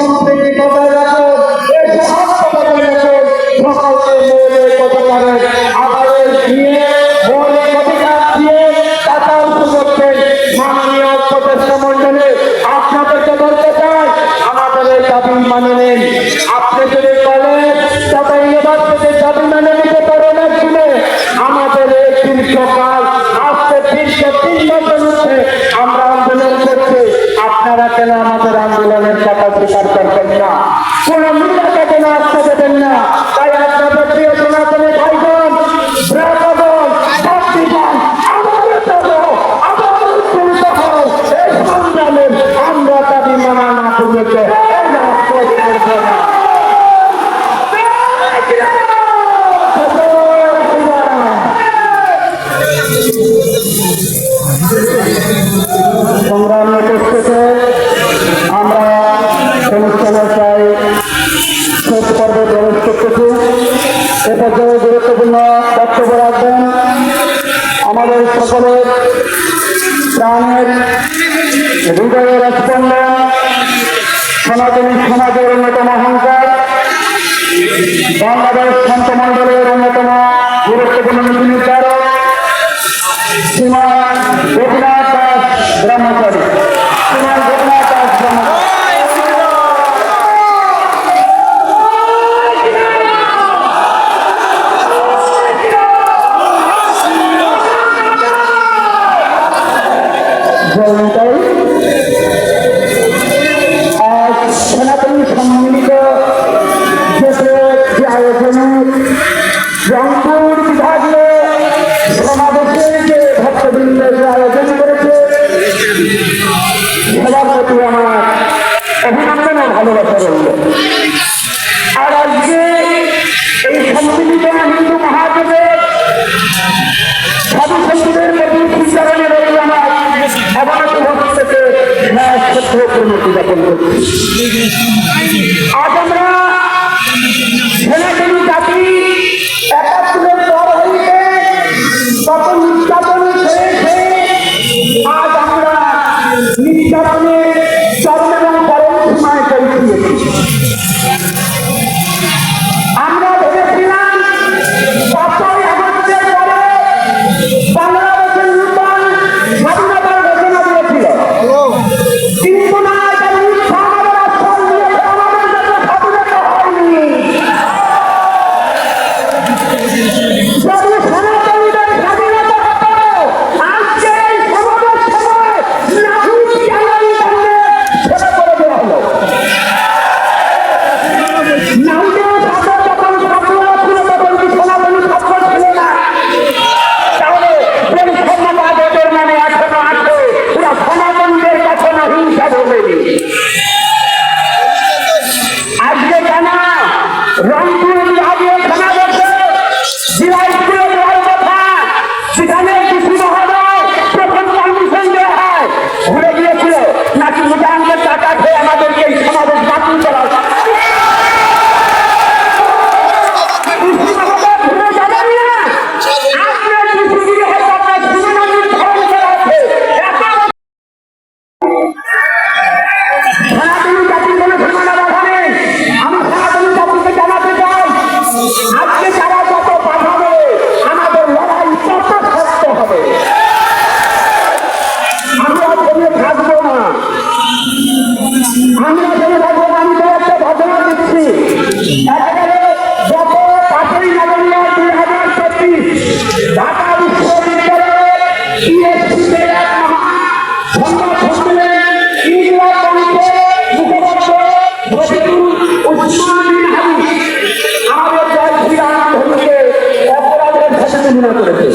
সম্প্রীতি বজায় রাখুন, এই সৌহার্দ্য বজায় রাখুন, সকলকে মৌলিক অধিকারের আদায়ের দিয়ে মৌলিক অধিকার দিয়ে টাকা উঁচু করতেন। মাননীয় উপদেষ্টা মন্ডলী, আপনাদেরকে বলতে চাই, আমাদের এই দাবি মানে নেন। আপনি যদি বলেন তবে ইউনিভার্সিটির দাবি মানে নিতে পারেন একদিনে, আমাদের এই 3 সকাল আজকে 303 বছর হচ্ছে আমরা আন্দোলন করছি। আপনারা কেন আমাদের আন্দোলনের কথা স্বীকার করবেন না? কোন মিডিয়াকে কেন আসতে দেবেন না? তাই আপনাদের প্রিয় সনাতনী ভাইবোন, ব্রাহ্মণ, ভক্তিগণ, এই সংগ্রামের আমরা দাবি মানা না করতে সংগ্রামে উপস্থিত আমরা অনুষ্ঠানে প্রায় শেষ পর্বে প্রবেশ করতেছি। এ পর্যায়ে গুরুত্বপূর্ণ বক্তব্য রাখবেন আমাদের সকলের প্রাণের হৃদয়ের স্পন্দন, সনাতনী সমাজের অন্যতম অহংকার, বাংলাদেশ সন্ত মন্ডলের অন্যতম গুরুত্বপূর্ণ নীতি নির্ধারক শ্রীমান গোপীনাথ দাস ব্রহ্মচারী। শ্রীমান গোপীনাথ দাস ব্রহ্মচারী। আজ সনাতনী সম্মিলিত যে আয়োজনের রংপুর বিভাগীয় সমাবেশের যে ভক্তবৃন্দ যে আয়োজন করেছে, সবার প্রতি আমার অভিনন্দন ও ভালোবাসা রইল। আর আজকে এই সম্মিলিত হিন্দু মহাজোটের সাধু সন্তুদের প্রতি উচ্চারণে রইল আমার অবনত ভক্তকে উন্নতি যাপন করছি। আজ আমরা সনাতনী জাতি ৭১ পর হইতে কত নির্যাতন ছেড়েছে, আজ আমরা নির্যাতনের চরম এবং পরম সীমায় পৌঁছিয়েছি। আমরা ভেবেছিলাম ৫ই আগস্টের পরে বাংলাদেশের নূতন স্বাধীনতার ঘোষণা দিয়েছিল, কিন্তু না, এটা মিথ্যা। আমাদের আশ্বাস দিয়েছে আমাদের জন্য স্বাধীনতা হয়নি। যদি সনাতনীদের স্বাধীনতা হতো, আজকে এই সমাবেশ সময় নাহিদ জ্ঞানী সামনে ছেড়ে করে দেওয়া হলো। নাহিদের সাথে যখন ছাত্ররা ছিল তখন কি সনাতনী ছাত্র ছিল না? তাহলে পরিচ্ছন্নবাদ ওদের মানে এখনো আছে, ওরা সনাতনীদের কখনো হিংসা বলেনি। আজকে কেন রংপুর বিভাগীয় সমাবেশে জেলা স্কুলে দেওয়ার কথা, সেখানে ডিসি মহোদয় প্রথম পারমিশন দেওয়া হয়, ঘুরে গিয়েছিল নাকি মুজাহানদের টাকা খেয়ে আমাদেরকে এই সমাবেশ বাতিল করা হয়। ডিসি মহোদয় ঘুরে যাবেন না, আপনার ডিসি দিয়ে হয়তো আপনার সীমানা নির্ধারণ করা আছে। সনাতনী জাতির কোনো সীমানা বাধা নেই। আমি সনাতনী জাতিকে জানাতে চাই, আজকে যারা যত পাঠাবে আমাদের লড়াই তত শক্ত হবে। আমরা জেনে থাকবো না, আমরা জেনে থাকবো না। আমি তো একটা ঘটনা দিচ্ছি। একেবারে গত ৫ই নভেম্বর ২০২৫ ঢাকা বিশ্ববিদ্যালয়ের ইএসসিতে এক সংবাদ সম্মেলন ইংলার মঞ্চে মুখপাত্র রফিকুল উসমান বিন হাদিস আমাদের জয় শ্রীরাম ধর্মকে অপরাধের সাথে তুলনা করেছে।